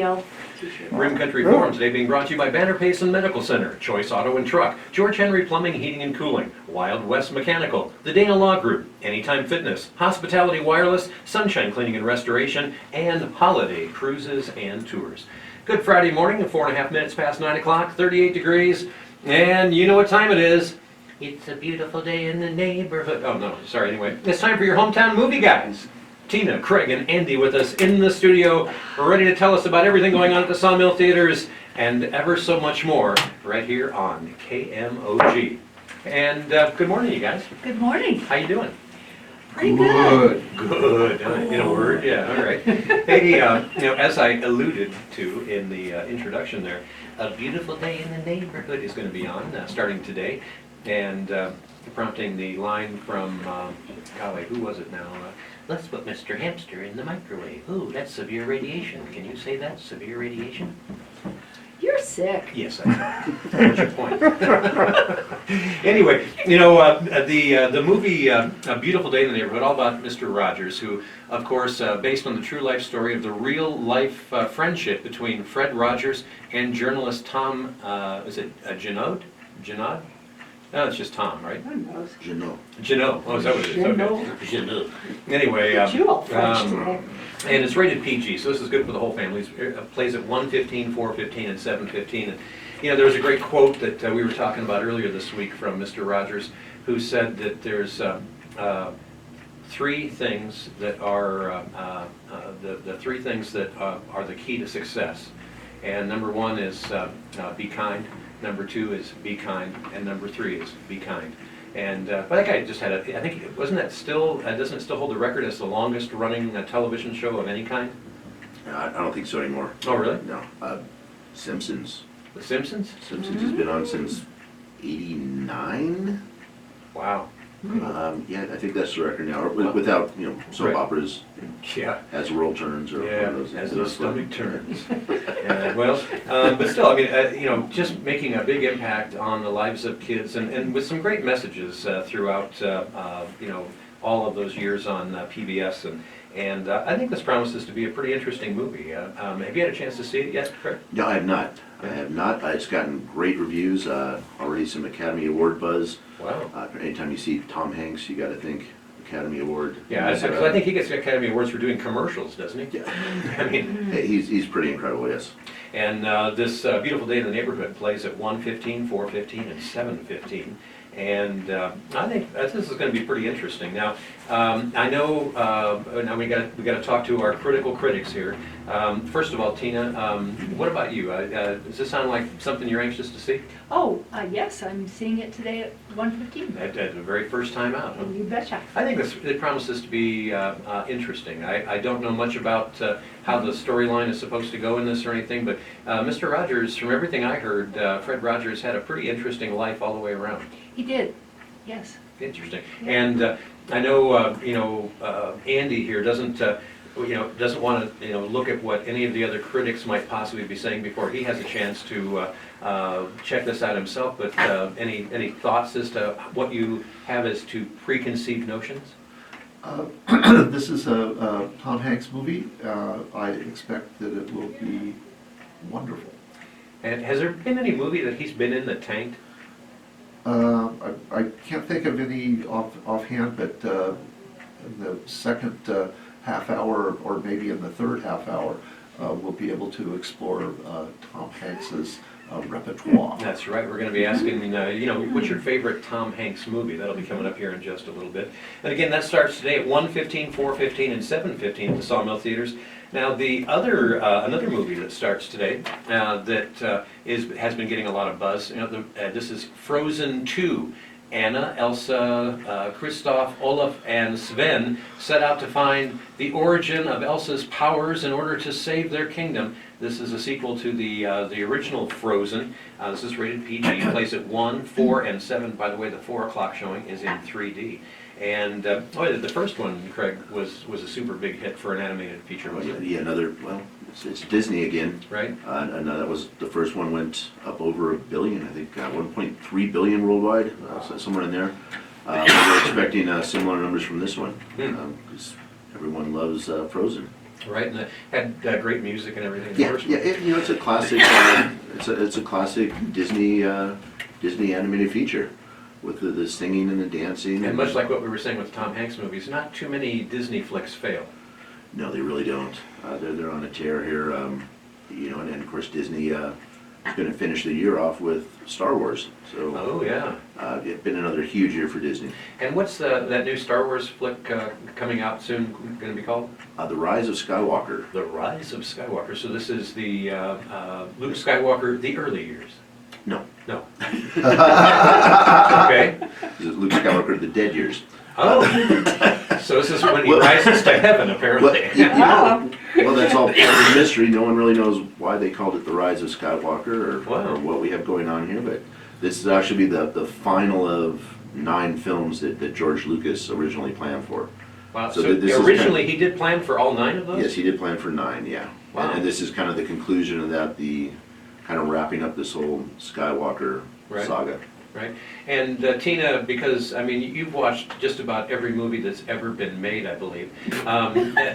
RPL t-shirt. Rim Country Forum today being brought to you by Banner Payson Medical Center, Choice Auto and Truck, George Henry Plumbing, Heating and Cooling, Wild West Mechanical, the Dana Law Group, Anytime Fitness, Hospitality Wireless, Sunshine Cleaning and Restoration, and Holiday Cruises and Tours. Good Friday morning, 4.5 minutes past 9 o'clock, 38 degrees, and you know what time it is. It's a beautiful day in the neighborhood. Oh no, sorry, anyway. It's time for your hometown movie guys. Tina, Craig, and Andy with us in the studio, ready to tell us about everything going on at the Sawmill Theaters and ever so much more right here on KMOG. And good morning, you guys. Good morning. How you doing? Pretty good. Good. In a word, yeah, all right. Hey, as I alluded to in the introduction there, A Beautiful Day in the Neighborhood is going to be on starting today. And prompting the line from, golly, who was it now? Let's put Mr. Hamster in the microwave. Ooh, that's severe radiation. Can you say that? Severe radiation? You're sick. Yes, I know. What's your point? Anyway, the movie A Beautiful Day in the Neighborhood, all about Mr. Rogers, who, of course, based on the true life story of the real life friendship between Fred Rogers and journalist Tom, is it Jeannot? Jeannot? No, it's just Tom, right? Who knows? Jeannot. Oh, is that what it is? Okay. Jeannot. Anyway, You all French today. and it's rated PG, so this is good for the whole family. It plays at 1:15, 4:15, and 7:15. And there was a great quote that we were talking about earlier this week from Mr. Rogers, who said that there's three things that are the three things that are the key to success. And number one is be kind. Number two is be kind, and number three is be kind. And but that guy just had I think, doesn't it still hold the record as the longest running television show of any kind? I don't think so anymore. Oh, really? No. Simpsons. The Simpsons? Simpsons has been on since '89. Wow. Yeah, I think that's the record now. Without soap Right. operas, Yeah. as the world turns, or Yeah, one of those. as the stomach turns. Well, but still, I mean, just making a big impact on the lives of kids, and with some great messages throughout, all of those years on PBS, and I think this promises to be a pretty interesting movie. Have you had a chance to see it yet, Craig? No, I have not. It's gotten great reviews. Already some Academy Award buzz. Wow. Anytime you see Tom Hanks, you got to think Academy Award. Yeah, I think he gets Academy Awards for doing commercials, doesn't he? Yeah. I mean, He's pretty incredible. Yes. and this Beautiful Day in the Neighborhood plays at 1:15, 4:15, and 7:15. And I think this is going to be pretty interesting. Now, I know now we got to talk to our critical critics here. First of all, Tina, what about you? Does this sound like something you're anxious to see? Oh, yes, I'm seeing it today at 1:15. At the very first time out, huh? You betcha. I think it promises to be interesting. I don't know much about how the storyline is supposed to go in this or anything, but Mr. Rogers, from everything I heard, Fred Rogers had a pretty interesting life all the way around. He did, yes. Interesting. Yeah. And I know, Andy here doesn't want to, look at what any of the other critics might possibly be saying before he has a chance to check this out himself. But any thoughts as to what you have as to preconceived notions? This is a Tom Hanks movie. I expect that it will be wonderful. And has there been any movie that he's been in that tanked? I can't think of any offhand, but in the second half hour, or maybe in the third half hour, we'll be able to explore Tom Hanks's repertoire. That's right. We're going to be asking, what's your favorite Tom Hanks movie? That'll be coming up here in just a little bit. And again, that starts today at 1:15, 4:15, and 7:15 at the Sawmill Theaters. Now, the other another movie that starts today that has been getting a lot of buzz. This is Frozen 2. Anna, Elsa, Kristoff, Olaf, and Sven set out to find the origin of Elsa's powers in order to save their kingdom. This is a sequel to the original Frozen. This is rated PG. It plays at 1, 4, and 7. By the way, the 4 o'clock showing is in 3D. And the first one, Craig, was a super big hit for an animated feature, wasn't it? Yeah, it's Disney again. Right. And that was the first one, went up over $1 billion, I think 1.3 billion worldwide, so somewhere in there. We're expecting similar numbers from this one, because everyone loves Frozen. Right, and it had great music and everything. The Yeah, first yeah, one. it's a classic, it's a classic Disney, Disney animated feature with the singing and the dancing. And much like what we were saying with the Tom Hanks movies, not too many Disney flicks fail. No, they really don't. They're on a tear here, you know, and of course Disney is going to finish the year off with Star Wars. So Oh, yeah. it's been another huge year for Disney. And what's that new Star Wars flick coming out soon going to be called? The Rise of Skywalker. The Rise of Skywalker. So this is the Luke Skywalker, the early years. No, No. Okay. this is Luke Skywalker, the dead years. Oh. So this is when he rises to heaven, apparently. Well, that's all part of the mystery. No one really knows why they called it The Rise of Skywalker Wow. or what we have going on here, but this is actually the final of 9 films that George Lucas originally planned for. Wow. So So this is originally he did plan for all 9 of those? Yes, he did plan for 9, yeah. Wow. And this is kind of the conclusion of that, the kind of wrapping up this whole Skywalker Right. saga. Right. And Tina, because, I mean, you've watched just about every movie that's ever been made, I believe.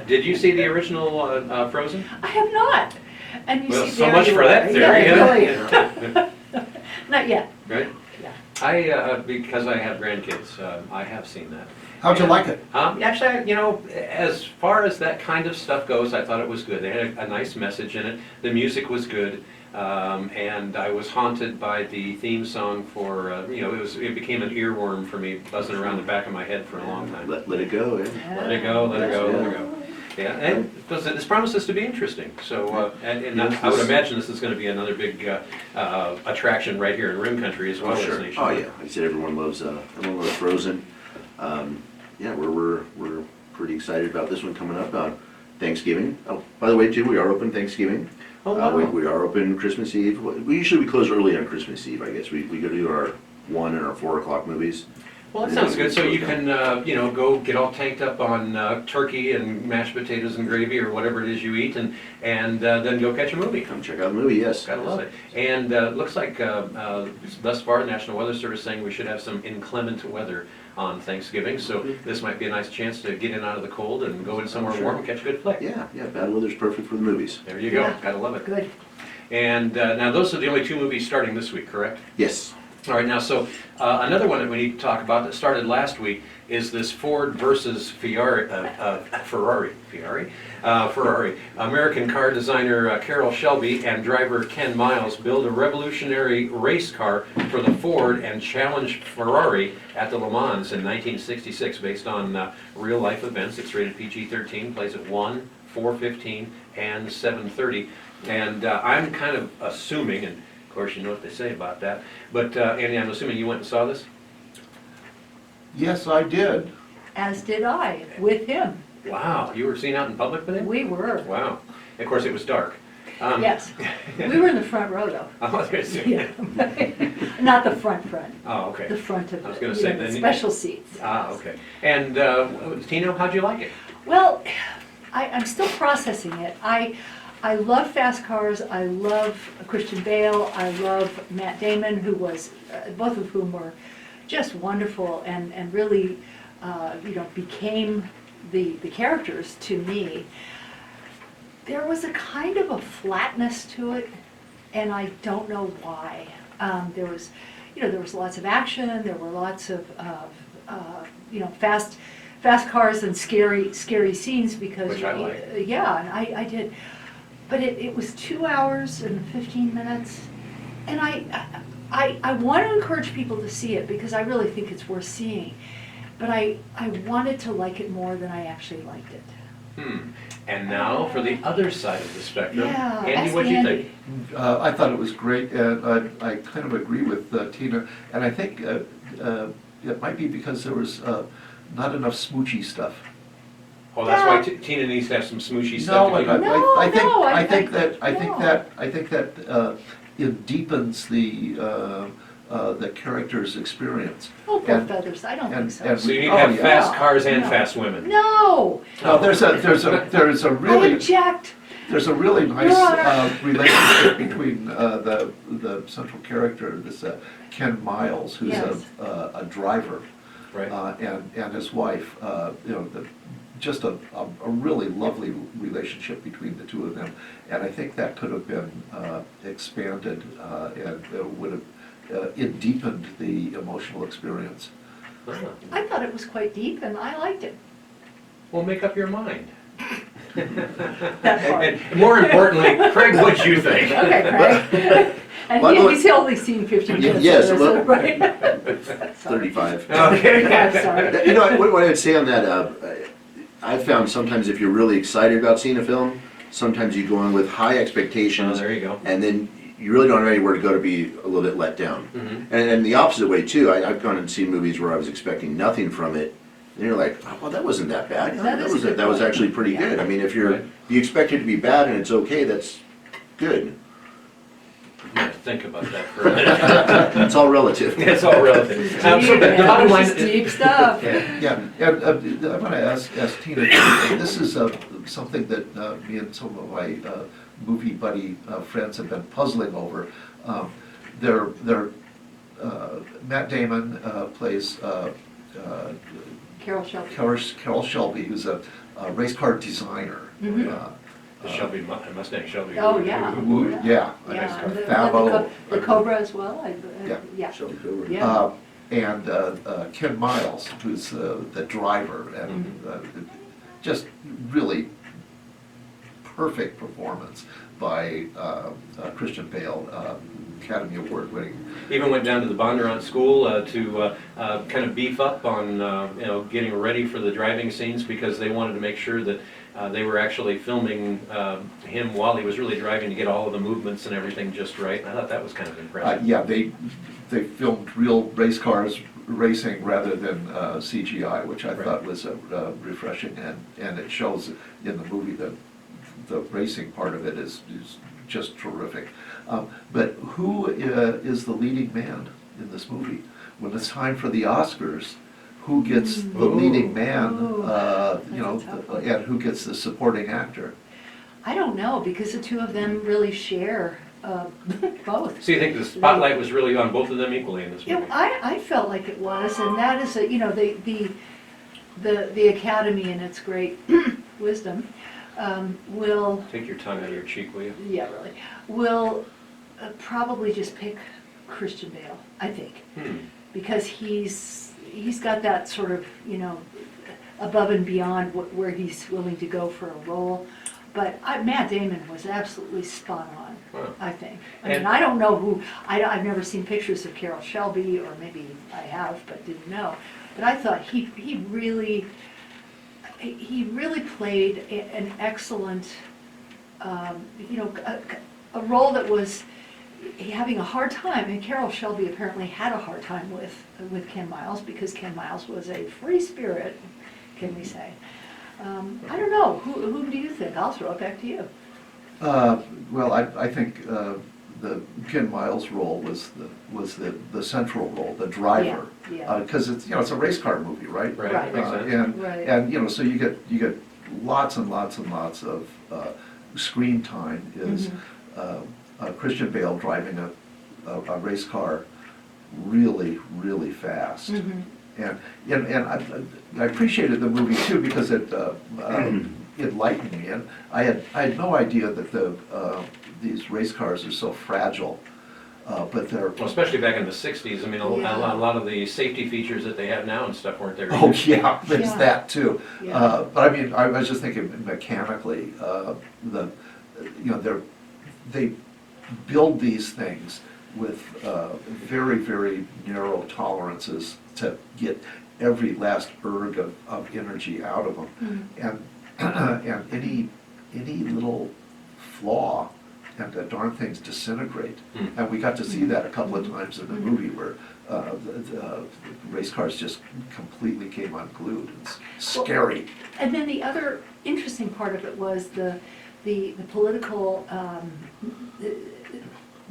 Did you see the original Frozen? I have not. And you Well, see, so there much you for are. that theory, Yeah, yeah. really. Not yet. Right? Yeah. Because I have grandkids, I have seen that. How'd you like it? Actually, you know, as far as that kind of stuff goes, I thought it was good. They had a nice message in it. The music was good. And I was haunted by the theme song for, you know, it became an earworm for me, buzzing around the back of my head for a long time. Let it go, yeah. Let it go, let it go, let it go. Yeah, and this promises to be interesting. So, and I would imagine this is going to be another big attraction right here in Rim Country as well as Sure. nation. Oh, yeah. Like I said, everyone loves Frozen. Yeah, we're pretty excited about this one coming up on Thanksgiving. Oh, by the way, too, we are open Thanksgiving. Oh, wow. We are open Christmas Eve. We close early on Christmas Eve, I guess. We go to do our 1 and our 4 o'clock movies. Well, that sounds good. So you can, you know, go get all tanked up on turkey and mashed potatoes and gravy or whatever it is you eat, and then go catch a movie. Come check out the movie, yes. Gotta love it. And looks like thus far, the National Weather Service saying we should have some inclement weather on Thanksgiving. So this might be a nice chance to get in out of the cold and go in somewhere warm and catch a good flick. Yeah, bad weather's perfect for the movies. There you go. Yeah. Gotta love it. Good. And now those are the only 2 movies starting this week, correct? Yes. All right, now, so another one that we need to talk about that started last week is this Ford versus Ferrari. American car designer Carroll Shelby and driver Ken Miles build a revolutionary race car for the Ford and challenge Ferrari at the Le Mans in 1966 based on real-life events. It's rated PG-13, plays at 1, 4:15, and 7:30. And I'm kind of assuming, and of course, you know what they say about that. But Andy, I'm assuming you went and saw this? Yes, I did. As did I, with him. Wow, you were seen out in public with him? We were. Wow. Of course, it was dark. Yes. We were in the front row, though. Oh, there's- Yeah. Not the front. Oh, okay. The front of I was it. gonna You say, know, the then you- special seats. Ah, okay. And Tino, how'd you like it? Well, I'm still processing it. I love fast cars. I love Christian Bale. I love Matt Damon, who was, both of whom were just wonderful and really, you know, became the characters to me. There was a kind of a flatness to it, and I don't know why. There was, you know, there was lots of action. There were lots of, you know, fast cars and scary scenes because Which I like. Yeah, and I did. But it was 2 hours and 15 minutes, and I want to encourage people to see it because I really think it's worth seeing. But I wanted to like it more than I actually liked it. And now for the other side of the spectrum. Yeah, Andy, ask what'd you Andy. think? I thought it was great, and I kind of agree with Tina. And I think it might be because there was not enough smoochy stuff. Oh, that's why Yeah. Tina needs to have some smooshy No, stuff to do. No, I think no, I think no. that it deepens the character's experience. Oh, poor And- feathers, I don't think and- so. and- So you need to Oh, have yeah. fast cars and No. fast women. No, No, there's a I really object. there's a really nice Your Honor. relationship between the central character, this Ken Miles, who's Yes. a driver, Right. and his wife. You know, just a really lovely relationship between the two of them. And I think that could have been expanded and would have, it deepened the emotional experience. Ah. I thought it was quite deep and I liked it. Well, make up your mind. That part. And more importantly, Craig, what'd you think? Okay, Craig. And Well, he's only seen 15 minutes yes, of this, well- right? Sorry. 35. Okay. Yeah, sorry. You know, what I would say on that, I found sometimes if you're really excited about seeing a film, sometimes you go in with high Oh, expectations, there you go. and then you really don't have anywhere to go to be a little bit let down. Mhm. And the opposite way too, I've gone and seen movies where I was expecting nothing from it, and you're like, oh, well, that wasn't that bad. That is a good That was point. actually pretty Yeah. good. I mean, if Right. you expect it to be bad and it's okay, that's good. Yeah, think about that for a minute. It's all relative. It's all relative. Deep, So the man, bottom line this is deep stuff. Yeah. Yeah, and I'm gonna ask Tina, this is something that me and some of my movie buddy friends have been puzzling over. Matt Damon plays Carol Shelby. Carol Shelby, who's a race car designer. Mhm. The Shelby, Mustang Shelby. Oh, yeah. Yeah, Yeah, a the Favo. the Cobra as well, Yeah. yeah. Shelby Cooper. Yeah. And Ken Miles, who's the driver, and just really perfect performance by Christian Bale, Academy Award winning. Even went down to the Bondurant School to kind of beef up on getting ready for the driving scenes because they wanted to make sure that they were actually filming him while he was really driving to get all of the movements and everything just right. And I thought that was kind of impressive. Yeah, they filmed real race cars racing rather than CGI, which I Right. thought was refreshing, and it shows in the movie that the racing part of it is just terrific. But who is the leading man in this movie? When it's time for the Oscars, who gets the leading man, Ooh, you know, that's a tough one. and who gets the supporting actor? I don't know, because the two of them really share both. So you think the spotlight was really on both of them equally in this movie? I felt like it was, and that is, the Academy in its great wisdom will, Take your tongue out of your cheek, will you? yeah, really, will probably just pick Christian Bale, I think. Because he's got that sort of, above and beyond where he's willing to go for a role. But Matt Damon was absolutely spot on, Wow. I think. And- I don't know who, I've never seen pictures of Carol Shelby, or maybe I have, but didn't know. But I thought he really played an excellent, a role that was having a hard time, and Carol Shelby apparently had a hard time with Ken Miles, because Ken Miles was a free spirit, can we say. I don't know, who do you think? I'll throw it back to you. Well, I think the Ken Miles role was the central role, the driver. Yeah. Because it's a race car movie, right? Right, Right. makes sense. Right. And so you get lots and lots and lots of screen time is Christian Bale driving a race car really, really fast. Mhm. And I appreciated the movie too, because it enlightened me, and I had no idea that these race cars are so fragile, but they're. Well, especially back in the 60s, I mean, a Yeah. lot of the safety features that they have now and stuff weren't there. Oh, either. yeah, there's Yeah. that too. Yeah. But I mean, I was just thinking mechanically, they build these things with very, very narrow tolerances to get every last erg of energy out of them. And any little flaw, and the darn things disintegrate. And we got to see that a couple of times in the movie where the race cars just completely came unglued. It's scary. And then the other interesting part of it was the political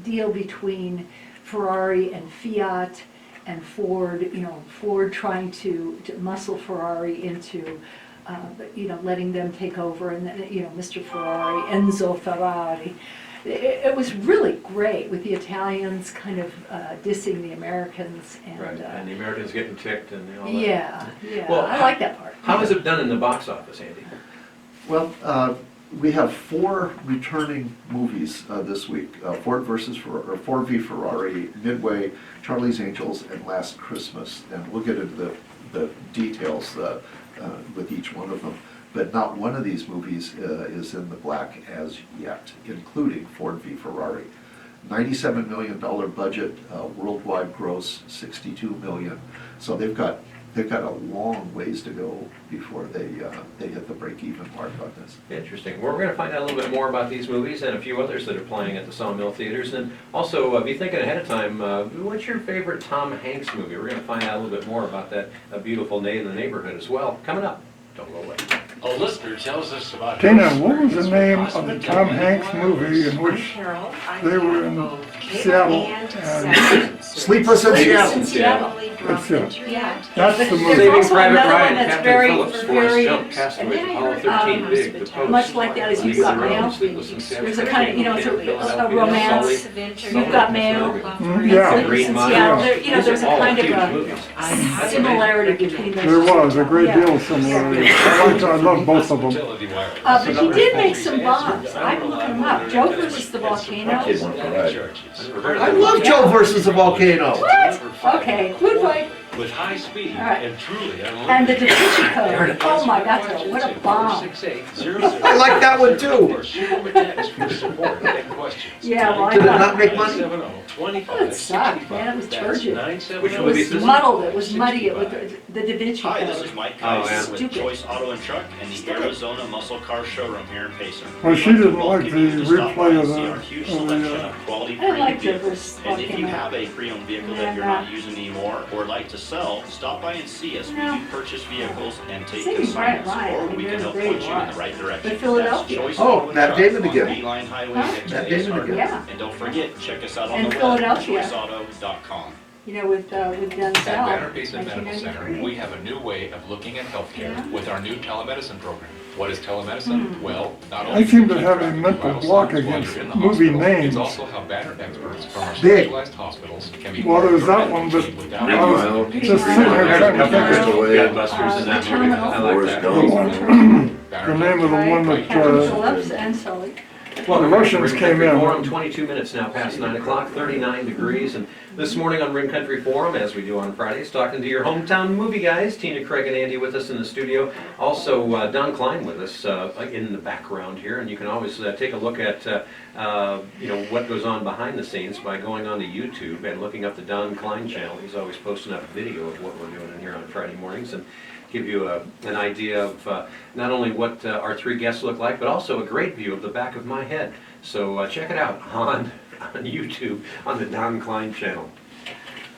deal between Ferrari and Fiat and Ford, Ford trying to muscle Ferrari into, letting them take over, and then, Mr. Ferrari, Enzo Ferrari, it was really great with the Italians kind of dissing the Americans Right, and, and the Americans getting ticked and all that. yeah, yeah, Well, I like that part. How is it done in the box office, Andy? Well, we have 4 returning movies this week: Ford v Ferrari, Midway, Charlie's Angels, and Last Christmas. And we'll get into the details with each one of them. But not one of these movies is in the black as yet, including Ford v Ferrari. $97 million budget, worldwide gross $62 million. So they've got a long ways to go before they hit the break-even mark on this. Interesting. Well, we're going to find out a little bit more about these movies and a few others that are playing at the Sawmill Theaters. And also, be thinking ahead of time, what's your favorite Tom Hanks movie? We're going to find out a little bit more about that A Beautiful Day in the Neighborhood as well. Coming up. Don't go away. A listener tells us about... Tina, what was the name of the Tom Hanks movie in which they were in Seattle and Sleepless in Seattle. That's it. Yeah. That's the There's movie. Saving also Private another Ryan, one that's Captain very, Phillips, very, Forrest Gump, Castaway, Apollo 13, Big, The Post. much like that is You've Got Mail. Sleepless in Seattle. There's a kind of, it's a Philadelphia, romance. Sully. You've Got Mail. Yeah. Sleepless Green in Mile. Seattle. There, These there's are a all kind of huge a movies. similarity between those. There was a great Yeah. deal of similarity. I love both of them. Utility wire. But he did make some bombs. I'm looking them up. Joe versus the Volcano. Kid went for a ride. I love Joe versus the Volcano. What? Okay, good fight. With high speed All right. and truly unlimited. And the Da Vinci Code. Oh my God, what a bomb. I like that one too. Or shoot him a text for support and questions. Yeah, well, I Did it thought. not make money? 970-2565. Well, it sucked, man. It was turgid. Which It movie was is this? muddled, it was muddy, it was the Da Vinci Hi, this Code. is Mike Oh, yeah. Kaiser with Stupid. Choice Auto and Truck and the Arizona Muscle Car Showroom here in Payson. Well, she We'd didn't to like welcome you the to stop by replay and of see the- our huge of the, selection of quality I didn't like premium Joe vehicles. versus And if you Volcano. have a pre-owned vehicle that And, you're not using anymore or like to sell, stop by and see us. We No. do purchase vehicles and take Saving Private consignments, Ryan, I or mean, we can there's help a point great you in lot. the right direction. But Philadelphia. That's Choice Oh, Auto and Matt Truck Damon on again. Beeline Highway Huh? next to Matt Ace Damon again. Hardware. Yeah. And don't forget, check us out on And the web, Philadelphia. choiceauto.com. You know, with Denzel. At Banner Basin Medical Center, 1993. we have a new way of looking at healthcare Yeah. with our new telemedicine program. What is telemedicine? Well, not I only seem do to we have keep a track of mental vital block signs while against you're in the movie hospital, names. It's also how Banner experts from our Big. specialized hospitals can be. Well, there's that one, but I was just sitting here There's a trying to couple think of of away. Gunbusters in that movie. I like Forrest that. the Gump. one, Banner the name of the Right, one that, Captain Phillips and Sully. Well, The Russians Rim came Country in. Forum, 22 minutes now past 9 o'clock, 39 degrees. And this morning on Rim Country Forum, as we do on Fridays, talking to your hometown movie guys, Tina, Craig, and Andy with us in the studio. Also, Don Klein with us in the background here. And you can always take a look at what goes on behind the scenes by going onto YouTube and looking up the Don Klein channel. He's always posting up a video of what we're doing in here on Friday mornings. And give you an idea of not only what our 3 guests look like, but also a great view of the back of my head. So check it out on YouTube on the Don Klein channel.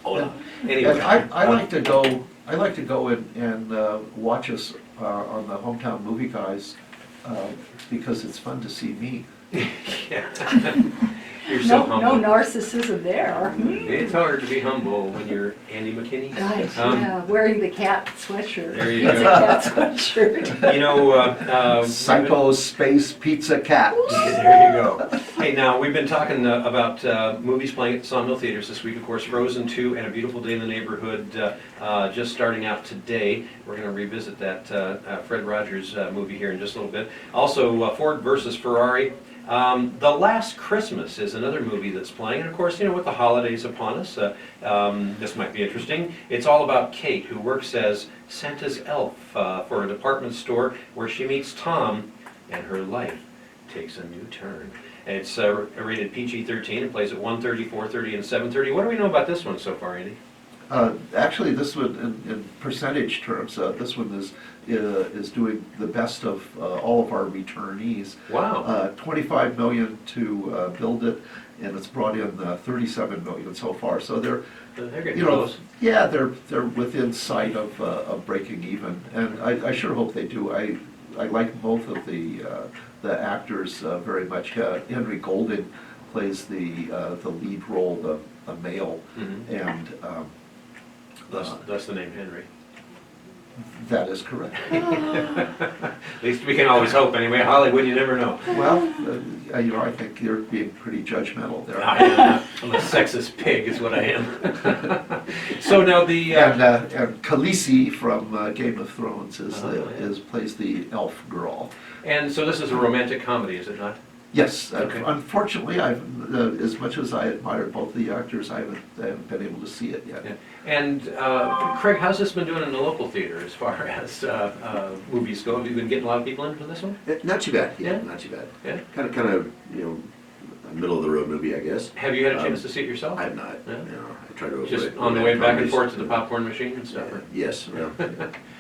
Anyway, And I like to go and watch us on the Hometown Movie Guys because it's fun to see me. yeah. You're so No humble. narcissism there. It's hard to be humble when you're Andy McKinney. Right, yeah, wearing the cat sweatshirt. There you It's a go. cat sweatshirt. You know, Psycho Space Pizza Cat. there you go. Hey, now, we've been talking about movies playing at the Sawmill Theaters this week. Of course, Frozen 2 and A Beautiful Day in the Neighborhood just starting out today. We're going to revisit that Fred Rogers movie here in just a little bit. Also, Ford versus Ferrari. The Last Christmas is another movie that's playing, and of course, with the holidays upon us, this might be interesting. It's all about Kate, who works as Santa's elf for a department store where she meets Tom, and her life takes a new turn. And it's rated PG-13. It plays at 1:30, 4:30, and 7:30. What do we know about this one so far, Andy? Actually, this one, in percentage terms, this one is doing the best of all of our returnees. Wow. 25 million to build it, and it's brought in 37 million so far. So they're, They're getting you know, close. yeah, they're within sight of breaking even, and I sure hope they do. I like both of the actors very much. Henry Golding plays the lead role, the male, Mhm. and Thus the name Henry. That is correct. At least we can always hope anyway. Hollywood, you never know. Well, I think you're being pretty judgmental there. I'm a sexist pig is what I am. So now the... And Khaleesi from Game of Thrones Oh, plays the elf girl. And so this is a romantic comedy, is it not? Yes, Okay. unfortunately, as much as I admire both the actors, I haven't been able to see it yet. Yeah. And Craig, how's this been doing in the local theater as far as movies go? Have you been getting a lot of people into this one? Not too bad, Yeah? not too bad. Yeah. Kind of, a middle of the road movie, I guess. Have you had a chance to see it yourself? I have not, Yeah. I try to avoid. Just on the way back and comedies. forth to the popcorn machine and stuff? or- Yes, well,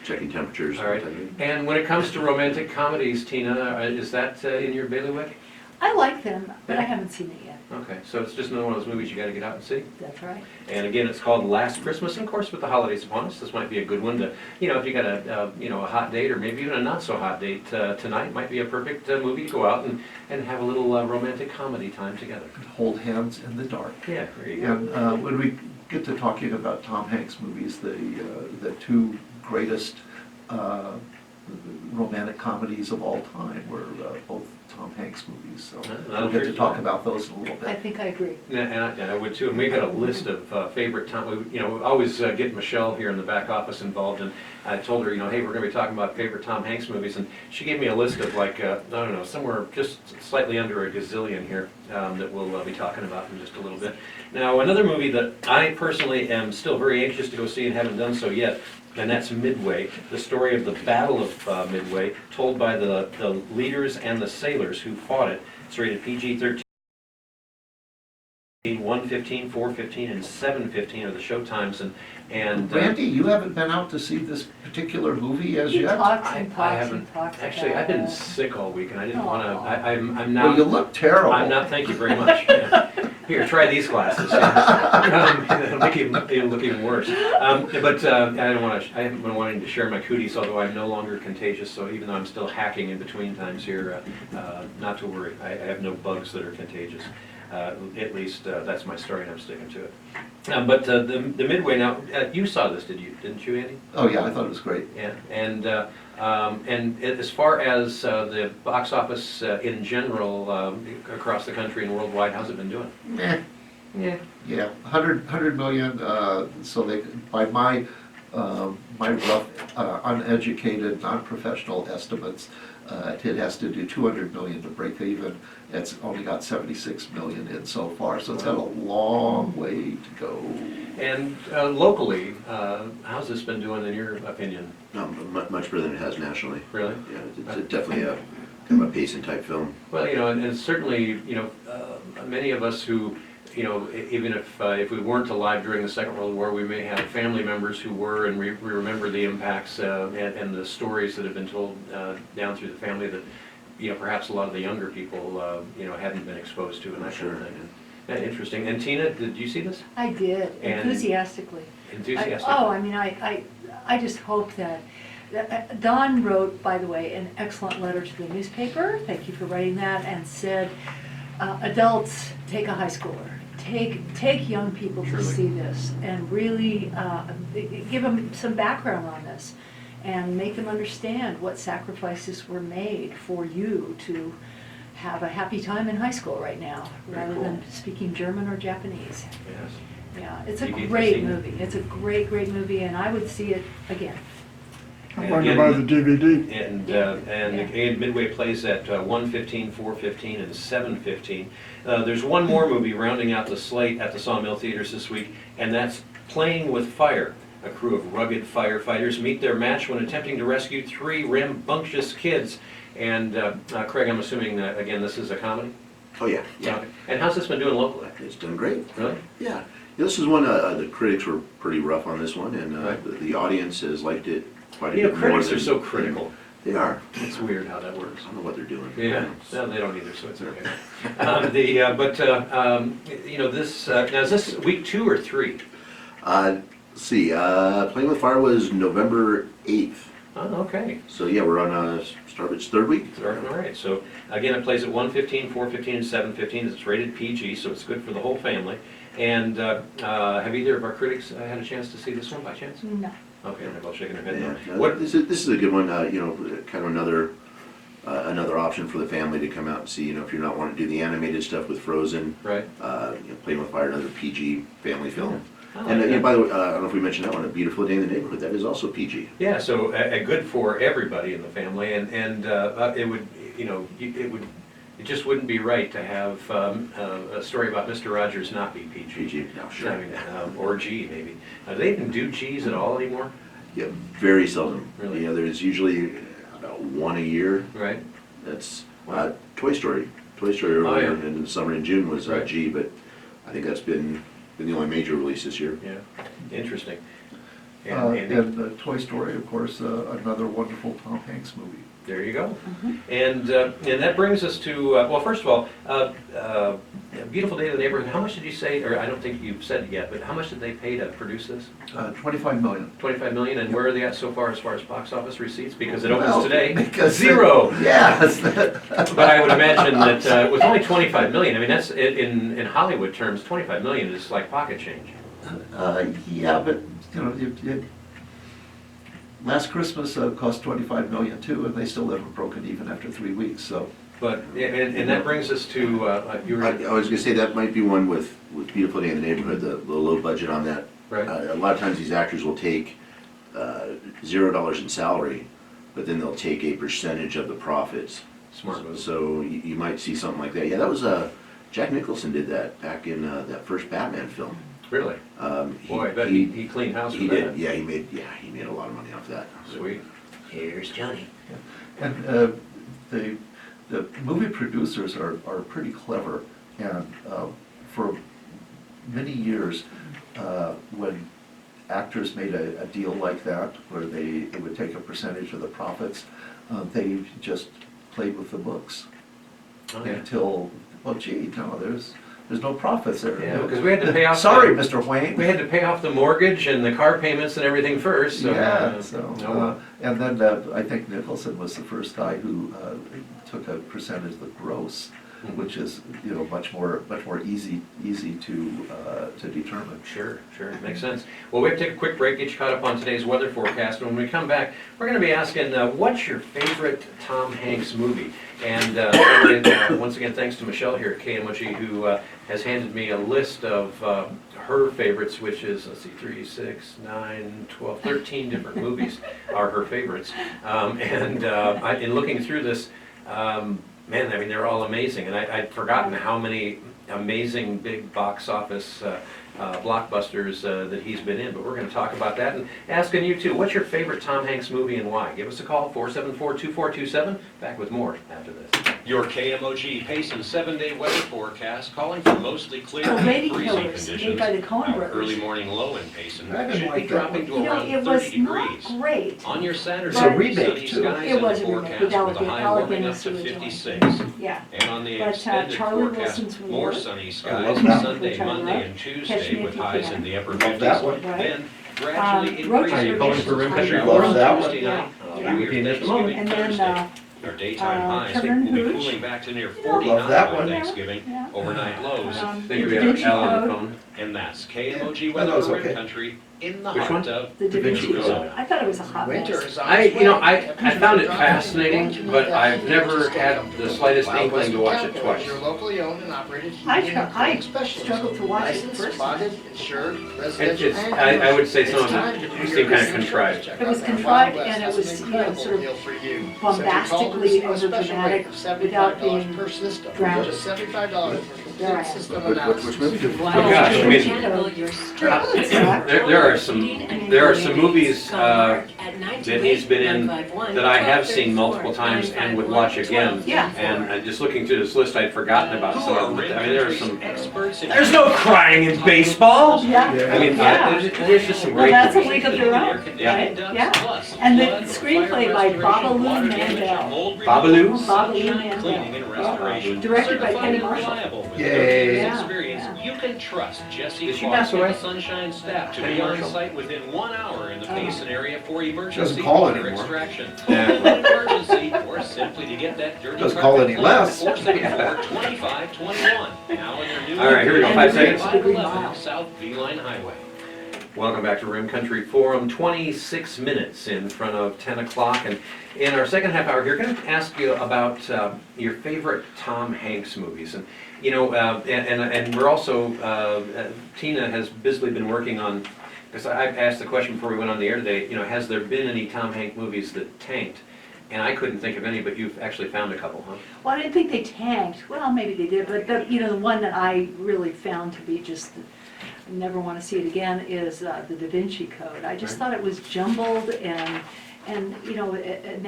checking temperatures. All right. that type of thing. And when it comes to romantic comedies, Tina, is that in your bailiwick? I like them, but I Yeah. haven't seen it yet. Okay, so it's just another one of those movies you gotta get out and see. That's right. And again, it's called Last Christmas, and of course, with the holidays upon us, this might be a good one to, if you got a hot date, or maybe even a not-so-hot date tonight, might be a perfect movie to go out and have a little romantic comedy time together. Hold hands in the dark. Yeah, there you go. And when we get to talking about Tom Hanks movies, the two greatest romantic comedies of all time were both Tom Hanks movies, so we'll get to talk about those in a little I bit. think I agree. And I would too, and we've got a list of favorite Tom, we always get Michelle here in the back office involved, and I told her, hey, we're gonna be talking about favorite Tom Hanks movies, and she gave me a list of like, I don't know, somewhere just slightly under a gazillion here that we'll be talking about in just a little bit. Now, another movie that I personally am still very anxious to go see and haven't done so yet, and that's Midway, the story of the Battle of Midway, told by the leaders and the sailors who fought it. It's rated PG-13, 115, 415, and 715 are the showtimes, and Randy, you haven't been out to see this particular movie as He yet? talks I and talks haven't, and talks actually, about I've been it. sick all week, and I didn't want to, Aw. I'm Well, you not, look terrible. I'm not, thank you very much. Yeah. Here, try these glasses. It'll make it'll look even worse. But I haven't been wanting to share my cooties, although I'm no longer contagious, so even though I'm still hacking in between times here, not to worry. I have no bugs that are contagious. At least that's my story, and I'm sticking to it. But the Midway, now, you saw this, didn't you, Andy? Oh, yeah, I thought it was great. Yeah, and as far as the box office in general across the country and worldwide, how's it been doing? Meh. Yeah, 100 million, so they, by my rough, uneducated, non-professional estimates, it has to do 200 million to break even. It's only got 76 million in so far, so it's got a long way to go. And locally, how's this been doing in your opinion? Much better than it has nationally. Really? Yeah, it's definitely a kind of a pacing type film. Well, and certainly, many of us who, even if we weren't alive during the Second World War, we may have family members who were, and we remember the impacts and the stories that have been told down through the family that, perhaps a lot of the younger people, hadn't been exposed to, and that kind of thing. Yeah, interesting. And Tina, did you see this? I did, And- enthusiastically. Enthusiastic? I just hope that, Don wrote, by the way, an excellent letter to the newspaper, thank you for writing that, and said, adults, take a high schooler, take young people to Truly. see this, and really give them some background on this, and make them understand what sacrifices were made for you to have a happy time in high school right now, Very rather cool. than speaking German or Japanese. Yes. Yeah, it's a You get to great see it. movie. It's a great movie, and I would see it again. I'm going to buy the DVD. And again, Midway plays at 115, 415, and 715. There's one more movie rounding out the slate at the Sawmill Theaters this week, and that's Playing with Fire. A crew of rugged firefighters meet their match when attempting to rescue three rambunctious kids. And Craig, I'm assuming, again, this is a comedy? Oh, yeah, yeah. Okay. And how's this been doing locally? It's done great. Really? Yeah. This is one, the critics were pretty rough on this one, and Right. the audience has liked it quite a bit more. Critics are than- so critical. They are. It's weird how that works. I don't know what they're doing. Yeah, no, they don't either, so it's okay. This, now is this week 2 or 3? Let's see, Playing with Fire was November 8th. Oh, okay. So yeah, we're on Starbuck's third week. All right, so again, it plays at 115, 415, and 715. It's rated PG, so it's good for the whole family. And have either of our critics had a chance to see this one by chance? No. Okay, they're both shaking their head Yeah, no. no, What, this is a good one, you know, kind of another option for the family to come out and see, you know, if you're not wanting to do the animated stuff with Frozen, right? you know, Playing with Fire, another PG family film. I like And, you know, that. by the way, I don't know if we mentioned that one, A Beautiful Day in the Neighborhood, that is also PG. Yeah, so a good for everybody in the family, and it would, you know, it just wouldn't be right to have a story about Mr. Rogers not be PG. PG, no, sure. I mean, or G maybe. Do they even do Gs at all anymore? Yeah, very seldom. Really? You know, there's usually about one a year. Right? That's Toy Story. Toy Story Oh, earlier yeah. in the summer in June was Right. G, but I think that's been the only major release this year. Yeah, interesting. And Andy? Toy Story, of course, another wonderful Tom Hanks movie. There you go. And that brings us to, well, first of all, Beautiful Day in the Neighborhood, how much did you say, or I don't think you've said it yet, but how much did they pay to produce this? 25 million. 25 million, and where are they at so far as box office receipts? Because it opens Well, today, because- zero. Yes. But I would imagine that with only 25 million, I mean, that's, in Hollywood terms, 25 million is like pocket change. Yeah, but, you know, last Christmas cost 25 million too, and they still haven't broken even after 3 weeks, so. But, and that brings us to, you I were, was gonna say that might be one with Beautiful Day in the Neighborhood, the low budget on that. right? A lot of times these actors will take $0 in salary, but then they'll take a percentage of the profits. Smart move. So you might see something like that. Yeah, that was, Jack Nicholson did that back in that first Batman film. Really? Boy, I bet he cleaned house He with did, that. yeah, he made a lot of money off that. Sweet. Here's Johnny. And the movie producers are pretty clever, and for many years, when actors made a deal like that, where they would take a percentage of the profits, they just played with the books Oh, yeah. until, well, gee, no, there's no profits there. Yeah, because we had to pay off. Sorry, Mr. Wayne. We had to pay off the mortgage and the car payments and everything first, so. Yeah, so, no. and then I think Nicholson was the first guy who took a percentage of the gross, Mhm. which is, you know, much more easy to determine. Sure, makes sense. Well, we have to take a quick break, get you caught up on today's weather forecast, and when we come back, we're gonna be asking, what's your favorite Tom Hanks movie? And once again, thanks to Michelle here at KMOG, who has handed me a list of her favorites, which is, let's see, 3, 6, 9, 12, 13 different movies are her favorites. In looking through this, man, I mean, they're all amazing, and I'd forgotten how many amazing big box office blockbusters that he's been in, but we're going to talk about that and asking you too, what's your favorite Tom Hanks movie and why? Give us a call, 474-2427, back with more after this. Your KMOG Payson 7-day weather forecast calling for mostly clear The and Lady breezy Killers, conditions. made by the Coen Our brothers. early morning low in Payson I didn't should be like that dropping to You know, around it was 30 not degrees. great. On your Saturday, It's a remake, sunny too. skies It in the was a remake forecast with with a high warming up to Alec Guinness 56. Yeah, And on the But, extended Charlie forecast, Wilson's New more York. sunny love skies that. Sunday, Which I Monday, love. and Catch Tuesday Me with If You highs Can. in the upper Love 50s. that one. Right. Then gradually Road increasing Trip. Going for Rim Country conditions Road. on That one. Tuesday night. Yeah. Through your Yeah. Thanksgiving and then, Thursday. Our daytime highs Turner will and be Hooch. cooling back to near Yeah. 49 Love that by one. Thanksgiving. Yeah. Overnight lows. Think we Da have Vinci Al on the Code. phone. And that's KMOG Yeah, weather that was for okay. Rim Country in the Which heart one? of The Da Vinci Code. Code. I thought it was a hot mess. I found it fascinating, but I've never had the slightest inkling to watch it twice. Your locally owned and operated I heating and tr- I cooling specialist. struggled to watch it the Licensed, first time. bonded, insured, residential, It's, and I would say commercial. some of It's time to it do seemed your kind of business contrived. check It was out contrived Wild and it West was, has an you know, incredible sort of deal for you. bombastically Simply call over this special dramatic rate of without $75 being per system. drowned. Just $75 for There I complete am. system Which analysis. movie? Oh gosh, I mean, there are some movies that he's been in that I have seen multiple times and would watch again. Yeah. And just looking through this list, I'd forgotten about Who some are of them. Rim I mean, there are Country's some. experts in There's no crying in baseball. Yeah. I mean, Yeah. there's just some Well, great. that's a movies. league of their own, Yeah. right? Yeah. And the screenplay by Babalu Mandel. Babalu? Babalu Cleaning and Mandel. restoration. Directed by Certified Penny and Marshall. reliable with Yay. 30 years Yeah, experience. yeah. You can trust Jesse Did she Clark pass and away? the Sunshine staff to Penny be on Marshall. site within 1 hour in the Oh. Payson area for emergency Doesn't call water anymore. extraction. Yeah. Emergency, or simply to get that dirty Doesn't call carpet any clean. less. 474-2521. Now in their new All right, here we go, 5 seconds. location, 511 South Beeline Highway. Welcome back to Rim Country Forum, 26 minutes in front of 10 o'clock. And in our second half hour here, going to ask you about your favorite Tom Hanks movies. And, you know, and we're also, Tina has busily been working on, because I asked the question before we went on the air today, you know, has there been any Tom Hanks movies that tanked? And I couldn't think of any, but you've actually found a couple, huh? Well, I didn't think they tanked. Well, maybe they did, but the one that I really found to be just, never want to see it again, is the Da Vinci Code. I just Right. thought it was jumbled and you know, and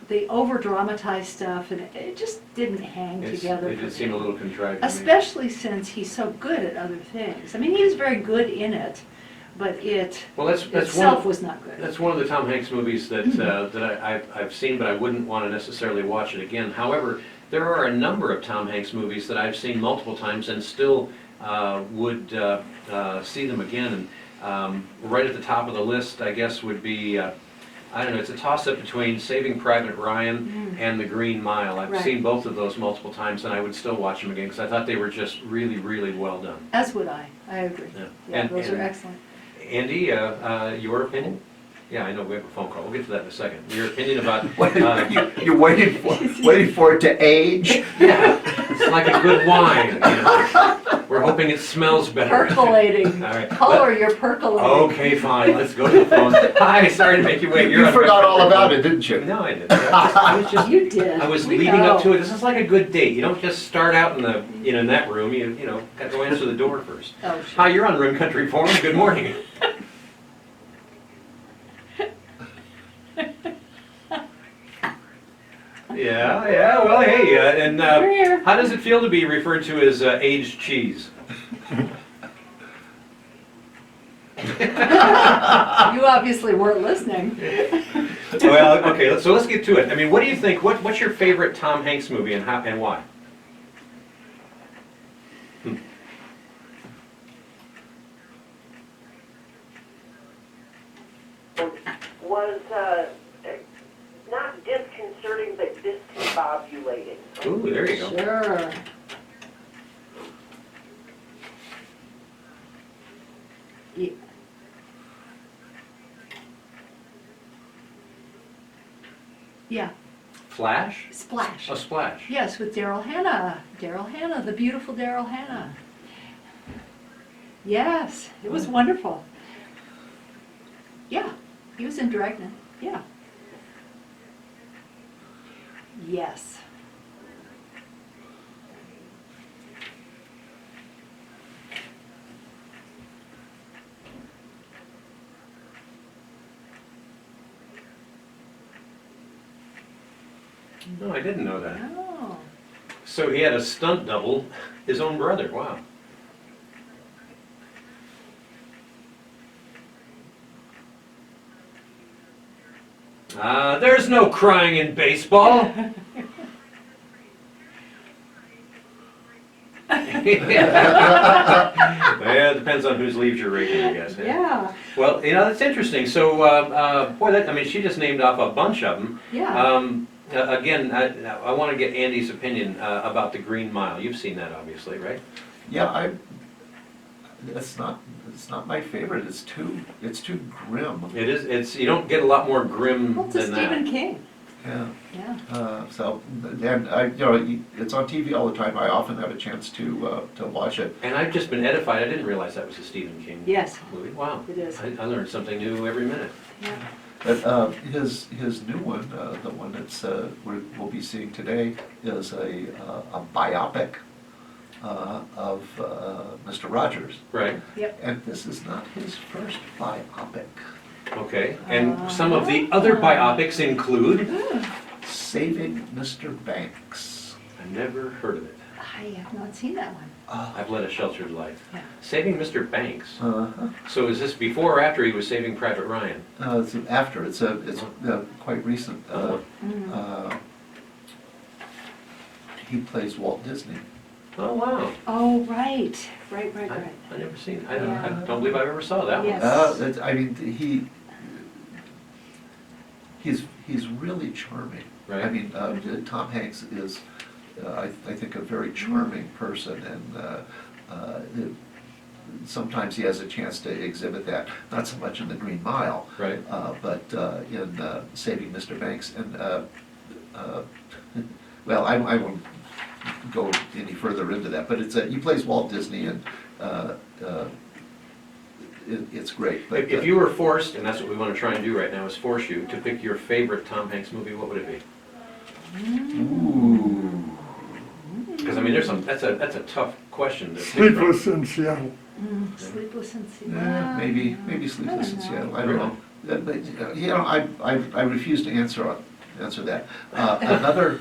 they over dramatized stuff, and it just didn't hang together. It for did seem a me. little contrived to me. Especially since he's so good at other things. I mean, he was very good in it, but it Well, that's itself was not good. That's one of the Tom Hanks movies that I've seen, but I wouldn't want to necessarily watch it again. However, there are a number of Tom Hanks movies that I've seen multiple times and still would see them again. And right at the top of the list, I guess, would be I don't know. It's a toss-up between Saving Private Ryan and The Green Mile. I've Right. seen both of those multiple times, and I would still watch them again because I thought they were just really, really well done. As would I. I agree. Yeah. Yeah, And- those and- are excellent. Andy, your opinion? Yeah, I know we have a phone call. We'll get to that in a second. Your opinion about You're waiting for it to age? yeah, it's like a good wine. You know? We're hoping it smells better. Percolating. All right. Color, you're percolating. Okay, fine. Let's go to the phone. Hi, sorry to make you wait. You're You on- forgot all about it, didn't you? No, I didn't. I was just. You did. I was We leading know. up to it. This is like a good date. You don't just start out in the in that room. You know, got to go answer the door first. Oh, sure. Hi, you're on Rim Country Forum. Good morning. Yeah, well, hey, and We're here. how does it feel to be referred to as aged cheese? You obviously weren't listening. Well, okay, so let's get to it. I mean, what do you think, what's your favorite Tom Hanks movie and how, and why? Was not disconcerting, but discombobulating. Ooh, there you go. Sure. Ye- Yeah, Flash? Splash. A splash. Yes, with Daryl Hannah. Daryl Hannah, the beautiful Daryl Hannah. Yes, it was wonderful. Yeah, he was in Dragnet. Yeah. Yes. No, I didn't know that. Oh. So he had a stunt double, his own brother, wow. There's no crying in baseball. Yeah, it depends on whose leaves you're raking, I guess. Yeah, Well, that's interesting. So, boy, I mean, she just named off a bunch of them. yeah. Again, I want to get Andy's opinion about the Green Mile. You've seen that, obviously, right? Yeah, it's not my favorite. It's too grim. It is. It's you don't get a lot more grim Well, it's a than that. Stephen King. Yeah. Yeah. So, and it's on TV all the time. I often have a chance to watch it. And I've just been edified. I didn't realize that was a Stephen King Yes, movie. Wow. it is. I learned something new every minute. Yeah. But his new one, the one that's we'll be seeing today, is a biopic of Mr. Rogers. Right. Yep. And this is not his first biopic. Okay. And some of the other biopics include. Saving Mr. Banks. I've never heard of it. I have not seen that one. I've led a sheltered life. Yeah. Saving Mr. Banks. Uh-huh. So is this before or after he was Saving Private Ryan? It's after. It's quite recent. He plays Walt Disney. Oh wow. Oh, right. Right. I never seen. I Yeah. don't believe I ever saw that Yes. I mean, he's really charming. Right. I mean, Tom Hanks is, I think, a very charming person, and sometimes he has a chance to exhibit that, not so much in The Green Mile. Right. But in Saving Mr. Banks, and, well, I won't go any further into that, but he plays Walt Disney, and it's great. But, If you were forced, and that's what we want to try and do right now, is force you to pick your favorite Tom Hanks movie, what would it be? Ooh. Because I mean, that's a tough question to pick from. Sleepless in Seattle. Sleepless in Seattle. Yeah, maybe Sleepless in know. Seattle, I don't know. But, you know, I refuse to answer that. Another,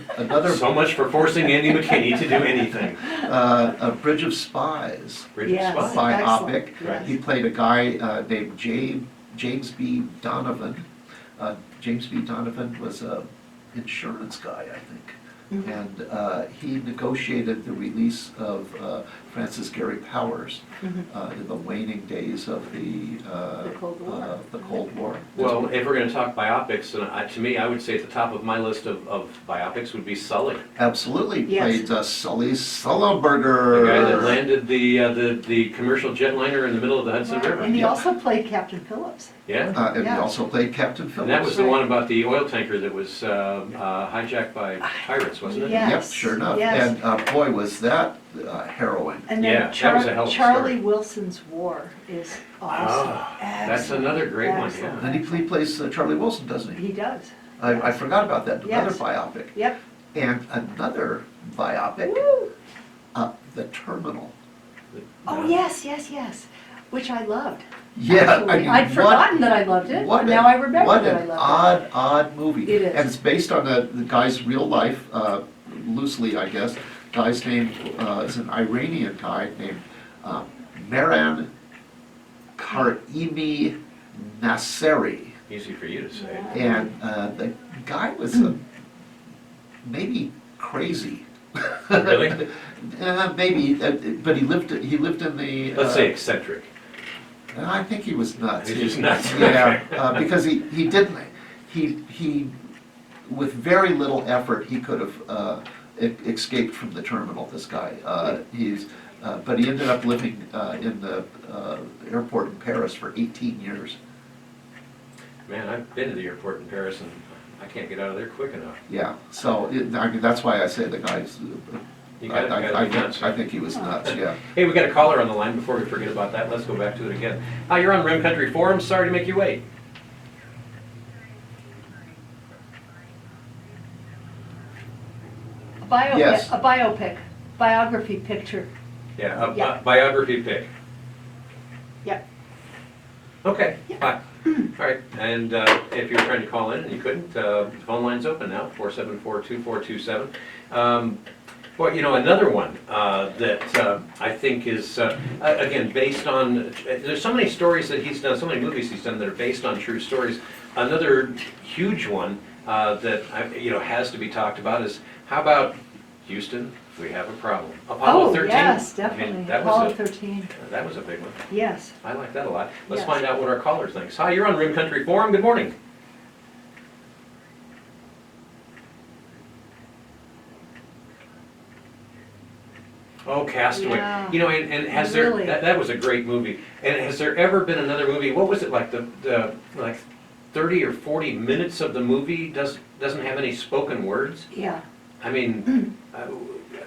So much for forcing Andy McKinney to do anything. A Bridge of Spies. Bridge Yes. of Spies. Biopic. Yes. He played a guy named James B. Donovan. James B. Donovan was a insurance guy, I think. And he negotiated the release of Francis Gary Powers in the waning days of the Cold War. The Cold War. Well, if we're going to talk biopics, to me, I would say at the top of my list of biopics would be Sully. Absolutely. Yes. Played Sully Sullenberger. The guy that landed the commercial jetliner in the middle of the Hudson River. And he also played Captain Phillips. Yeah? And he Yeah. also played Captain Phillips. And that was the one about the oil tanker that was hijacked by pirates, wasn't it? Yeah. Yep, Yes, sure enough. yes. And boy, was that harrowing. And Yeah, then that was a hell of a Charlie story. Wilson's War is awesome. Ah, that's Excellent. another great one, Excellent. yeah. And he plays Charlie Wilson, doesn't he? He does. I forgot about that. Another Yes. biopic. Yep. And another biopic, Woo! The Terminal. Oh, yes, yes, yes, which I loved. Yeah, Actually. I mean, I'd forgotten that I loved it, but now I remember that I What loved an odd movie. It is. And it's based on the guy's real life, loosely, I guess. Guy's name is an Iranian guy named Mehran Karimi Nasseri. Easy for you to say. Yeah. And the guy was maybe crazy. Really? Maybe, but he lived in the. Let's say eccentric. I think he was nuts. He's just nuts. Yeah, because he didn't, he, with very little effort, he could have escaped from the terminal, this guy. But he ended up living in the airport in Paris for 18 years. Man, I've been to the airport in Paris and I can't get out of there quick enough. Yeah, so, I mean, that's why I say the guy's, You gotta be nuts. I think he was nuts, yeah. Hey, we got a caller on the line before we forget about that. Let's go back to it again. Hi, you're on Rim Country Forum. Sorry to make you wait. Yes. A biopic, biography picture. Yeah, Yeah. a biography pick. Yep. Okay, Yeah. bye. All right, and if you're trying to call in and you couldn't, the phone line's open now, 474-2427. Well, you know, another one that I think is, again, based on, there's so many stories that he's done, so many movies he's done that are based on true stories. Another huge one that, you know, has to be talked about is, how about Houston, we have a problem? Apollo 13? Yes, I mean, definitely. that Apollo was 13, that was a big one. yes. I like that a lot. Let's Yes. find out what our caller thinks. Hi, you're on Rim Country Forum. Good morning. Oh, Castaway. Yeah. You know, and has Really? there, that was a great movie. And has there ever been another movie, what was it, like like 30 or 40 minutes of the movie doesn't have any spoken words? Yeah. I mean,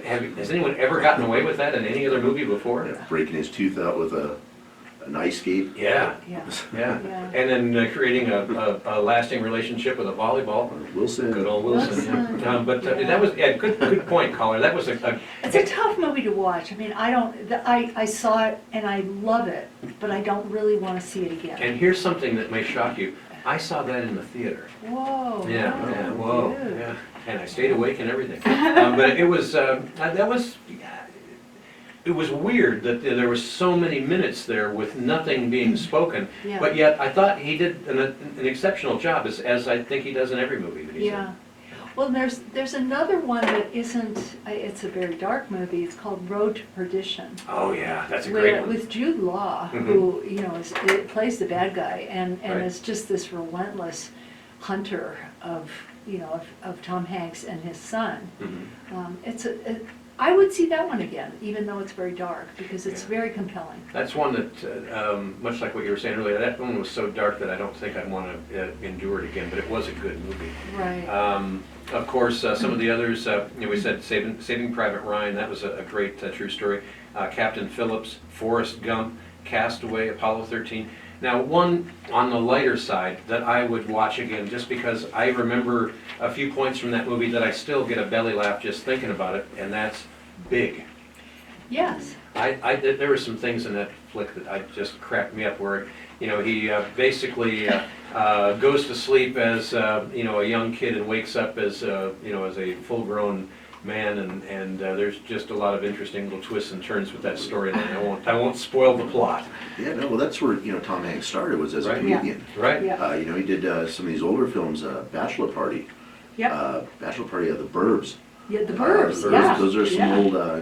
has anyone ever gotten away with that in any other movie before? Breaking his tooth out with an ice skate. Yeah. Yeah. Yeah, Yeah. and then creating a lasting relationship with a volleyball. Wilson. Good old Wilson, yeah. Wilson. But that was, yeah, good point, caller. That was It's a tough movie to watch. I mean, I saw it and I love it, but I don't really want to see it again. and here's something that may shock you. I saw that in the theater. Whoa. Yeah, wow, yeah, whoa, dude. yeah. And I stayed awake and everything. But it was, it was weird that there was so many minutes there with nothing being spoken. Yeah. But yet, I thought he did an exceptional job, as I think he does in every movie that he's in. Yeah. Well, there's another one that isn't, it's a very dark movie. It's called Road to Perdition. Oh, yeah, that's a great one. With Jude Law, Mhm. who, you know, plays the bad guy and Right. is just this relentless hunter of, you know, of Tom Hanks and his son. Mhm. I would see that one again, even though it's very dark, because it's Yeah. very compelling. That's one that, much like what you were saying earlier, that one was so dark that I don't think I'd want to endure it again, but it was a good movie. Right. Of course, some of the others, we said Saving Private Ryan, that was a great true story. Captain Phillips, Forrest Gump, Castaway, Apollo 13. Now, one on the lighter side that I would watch again, just because I remember a few points from that movie that I still get a belly laugh just thinking about it, and that's Big. Yes. There were some things in that flick that I just cracked me up where, he basically goes to sleep as, a young kid and wakes up as, as a full-grown man, and there's just a lot of interesting little twists and turns with that storyline. I won't spoil the plot. Yeah, no, well, that's where, Tom Hanks started, was as a Right. comedian. Right? Yeah. He did some of these older films, Bachelor Party. Yep. Bachelor Party of the Burbs. Yeah, the Burbs, yeah. Those are some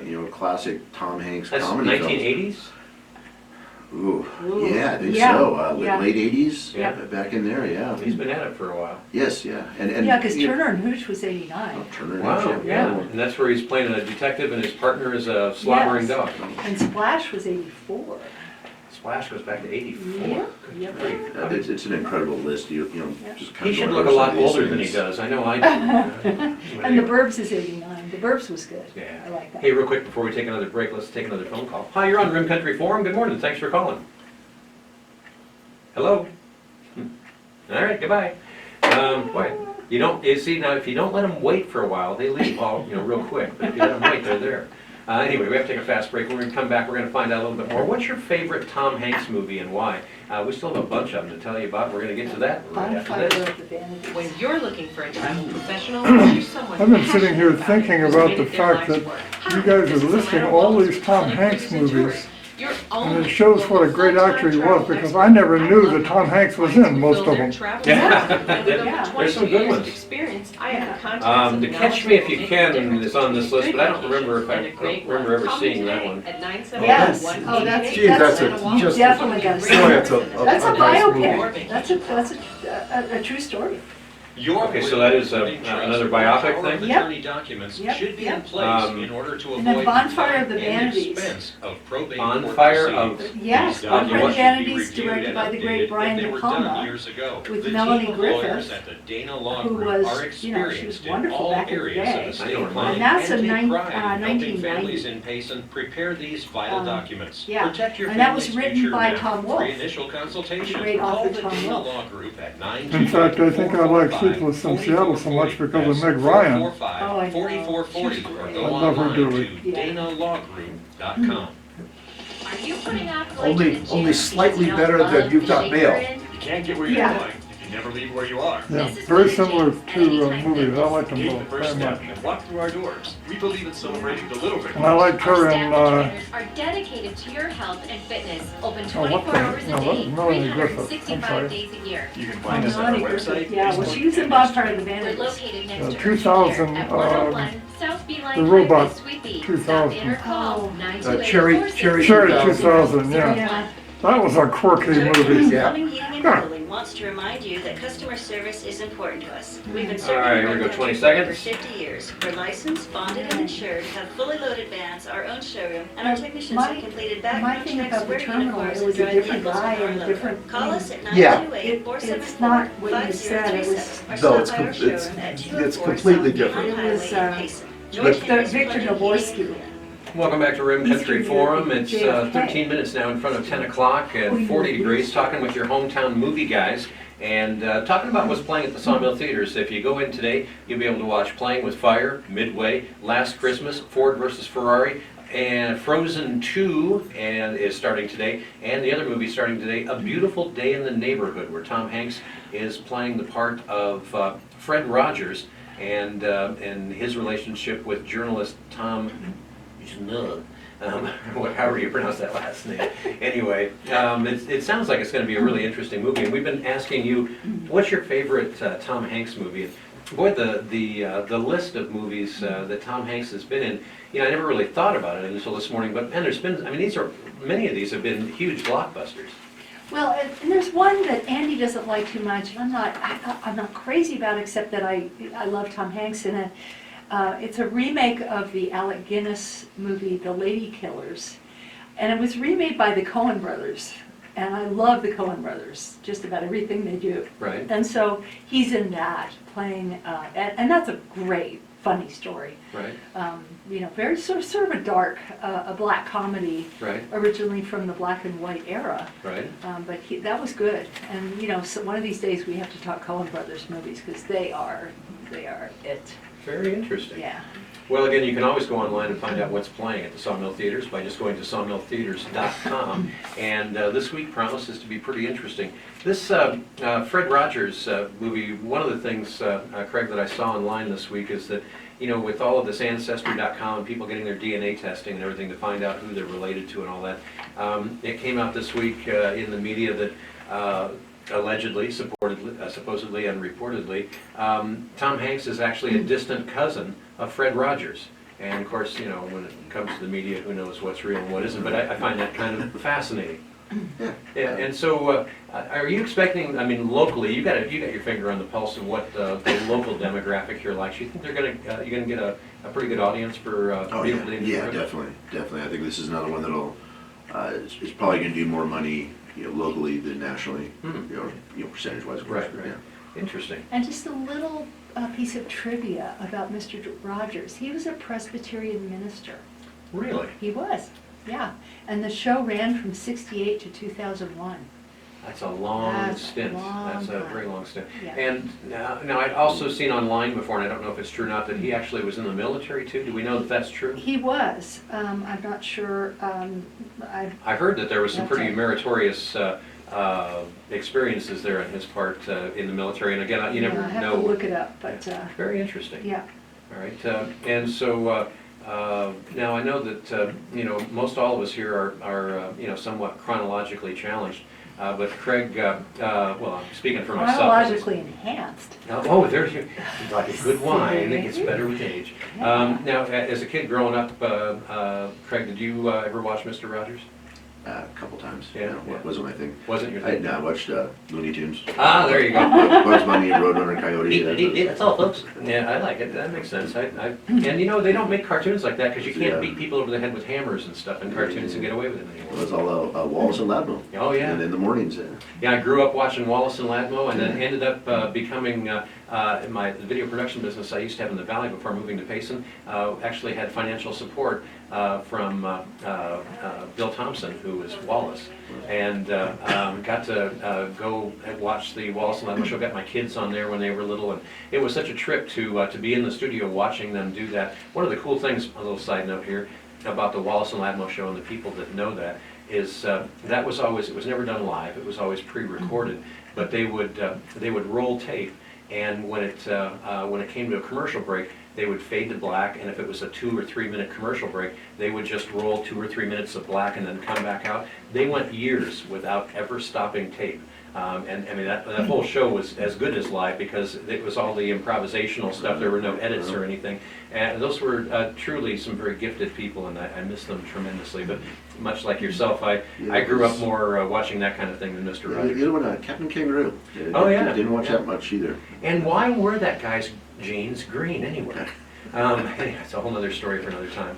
Yeah. old, classic Tom Hanks That's comedy films. 1980s? Ooh, Ooh, yeah, I think yeah, so. yeah. Late 80s, Yeah. back in there, yeah. He's been at it for a while. Yes, yeah. And Yeah, because Turner and Hooch was 89, Turner, Wow, Yeah. And that's where he's playing a detective and his partner is a slobbering Yes. dog. and Splash was 84. Splash goes back to 84. Yeah. Good Yep. grief. It's an incredible list, Yeah. just kind He of should going look a over lot some of these older than he things. does. I know I do. And the Burbs is 89. The Burbs was good. Yeah. I like that. Hey, real quick before we take another break, let's take another phone call. Hi, you're on Rim Country Forum. Good morning. Thanks for calling. Hello? All right, goodbye. Boy, see, now if you don't let them wait for a while, they leave all, real quick. But if you let them wait, they're there. Anyway, we have to take a fast break. When we come back, we're going to find out a little bit more. What's your favorite Tom Hanks movie and why? We still have a bunch of them to tell you about. We're going to get to that right after Bonfire this. of the Vanities. When you're looking for a travel professional, choose someone I've been sitting here passionate thinking who's about made the it their fact life's that work. you Hi, guys this are is listing Alana all Walters these with Tom Public Hanks Cruises and movies. Tours. Your And own it shows what a great full-time actor he was, travel because expert. I never I knew love that Tom to Hanks was find in most fulfill of their them. travel Yeah. needs. And with over Yeah. There's some 22 good years ones. of experience, I have the contacts The and Catch knowledge Me that If You will make Can the difference is on this between list, but I don't good remember if vacations I and a great don't remember one. ever Call me seeing that today one. at Yes. 971 Oh, that's Gee, that's you definitely got to see Boy, it. that's a That's a nice biopic. movie. That's a true story. Your Okay, so will that is, and trust another or biopic power thing? of Yep. attorney documents Yep, should be yep. in place Um, in order to and then avoid Bonfire time of the and Vanities. expense of probate Bonfire court of- proceedings. Yes, These Bonfire of the documents should be Vanities, reviewed directed and by the updated great if Brian they De were done Palma, years ago. with The Melanie team of lawyers Griffith, at the Dana Law who Group was, are she was experienced in wonderful all back in the areas day. of estate I know her. planning And that's and a take pride in helping 1990. families in Payson prepare these vital documents. yeah. Protect your And that was family's written future by now. Tom Wolfe. Free initial consultation. The great Call author the Tom Dana Wolfe. Law Group at In fact, I think I like Sleepless in Seattle so much because of Meg Ryan. Oh, I know. 4440 She's or great. go I love her online dearly. to Yeah. danalawgroup.com. Are you putting off Only slightly better than You've Got Mail. You can't get where you're Yeah. going if you never leave where you are. Yeah, very similar to movies. I like them Take the both first very step much. and walk through our doors. We believe in celebrating the little victories. And I liked Our her staff in, and trainers are dedicated to your health and fitness. Open what 24 the- hours a no, that was day, Melanie Griffith. I'm 365 sorry. days a year. You can find us at our Melanie Griffith, website. yeah, well, Facebook, she was in and Bonfire of the Instagram. We're Vanities. located next to 2000, at 101 South Beeline the robot, Highway, Suite B. Stop 2000. in or call Oh. 928 Cherry Sherry 2000. 2000, yeah. Yeah. That was a quirky movie. Yeah. Plumbing, Heating, and Huh. Cooling wants to remind you that customer service is important to us. We've been All serving right, the here we go, Rim 20 Country for seconds. 50 years. We're licensed, bonded, and insured, have fully loaded vans, our own showroom, and our technicians My- have completed my background thing checks, about the wear terminal, uniforms, it and was a drive different vehicles guy with our and a logo. different Call us at Yeah. 928-474-5037 It's not what you said, it was- or No, stop it's by our com- showroom it's- at it's 204 completely South different. Beeline It was, Highway in Payson. But George the Henry's Victor Plumbing, Heating, and Navorsky. Cooling. Welcome back to Rim Country Eastern Forum. Europe, It's JFK. 13 minutes now in front of 10 o'clock and 40 degrees, talking with your hometown movie guys and talking about what's playing at the Sawmill Theaters. If you go in today, you'll be able to watch Playing with Fire, Midway, Last Christmas, Ford versus Ferrari, and Frozen 2 is starting today, and the other movie starting today, A Beautiful Day in the Neighborhood, where Tom Hanks is playing the part of Fred Rogers and his relationship with journalist Tom Snug. However you pronounce that last name. Anyway, it sounds like it's going to be a really interesting movie, and we've been asking you, what's your favorite Tom Hanks movie? Boy, the list of movies that Tom Hanks has been in, I never really thought about it until this morning, but man, many of these have been huge blockbusters. Well, and there's one that Andy doesn't like too much, and I'm not crazy about, except that I love Tom Hanks in it. It's a remake of the Alec Guinness movie, The Lady Killers. And it was remade by the Coen brothers. And I love the Coen brothers, just about everything they do. Right. And so he's in that, playing, and that's a great, funny story. Right. You know, very sort of a dark, a black comedy. Right. Originally from the black and white era. Right. But that was good. And, you know, so one of these days we have to talk Coen brothers movies, because they are it. Very interesting. Yeah. Well, again, you can always go online and find out what's playing at the Sawmill Theaters by just going to sawmilltheaters.com. And this week promises to be pretty interesting. This Fred Rogers movie, one of the things, Craig, that I saw online this week is that, you know, with all of this Ancestry.com and people getting their DNA testing and everything to find out who they're related to and all that, it came out this week in the media that allegedly, supposedly, and reportedly, Tom Hanks is actually a distant cousin of Fred Rogers. And of course, you know, when it comes to the media, who knows what's real and what isn't, but I find that kind of fascinating. Yeah, and so are you expecting, I mean, locally, you got your finger on the pulse of what the local demographic here likes. You think you're gonna get a pretty good audience for people to enjoy? Yeah, definitely. I think this is another one that'll, it's probably gonna do more money, you know, locally than nationally, you know, percentage-wise. Right. Yeah. Interesting. And just a little piece of trivia about Mr. Rogers. He was a Presbyterian minister. Really? He was, yeah. And the show ran from '68 to 2001. That's a long stint. That's a time. very long stint. Yeah. And now I'd also seen online before, and I don't know if it's true or not, that he actually was in the military too. Do we know that that's true? He was. I'm not sure. I heard that there was some pretty meritorious experiences there on his part in the military. And again, you never I have know. to look it up, but Very interesting. yeah. All right. And so now I know that you know, most all of us here are you know, somewhat chronologically challenged. But Craig, well, I'm speaking for myself. Chronologically enhanced. Oh, there's like a good wine. It gets better with age. Now, as a kid growing up, Craig, did you ever watch Mr. Rogers? A couple times. Yeah, No, yeah. wasn't my thing. Wasn't your thing? I watched Looney Tunes. Ah, there you go. Bugs Bunny and Roadrunner Coyote. That's all, folks. Yeah, I like it. That makes sense. And you know, they don't make cartoons like that because you can't beat people over the head with hammers and stuff in cartoons and get away with it anymore. It was all Wallace and Ladmo. Oh, yeah. And in the mornings. Yeah, I grew up watching Wallace and Ladmo, and then ended up becoming, in the video production business I used to have in the Valley before moving to Payson, actually had financial support from Bill Thompson, who was Wallace, and got to go and watch the Wallace and Ladmo show, got my kids on there when they were little, and it was such a trip to be in the studio watching them do that. One of the cool things, a little side note here, about the Wallace and Ladmo show and the people that know that, is that was always, it was never done live, it was always pre-recorded, but they would roll tape, and when it came to a commercial break, they would fade to black, and if it was a 2 or 3 minute commercial break, they would just roll 2 or 3 minutes of black and then come back out. They went years without ever stopping tape. And I mean, that whole show was as good as live because it was all the improvisational stuff. There were no edits or anything. And those were truly some very gifted people, and I miss them tremendously. But much like yourself, I grew up more watching that kind of thing than Mr. Rogers. The other one, Captain Kangaroo. Oh, yeah. Didn't watch that much either. And why were that guy's jeans green anyway? Anyway, it's a whole other story for another time.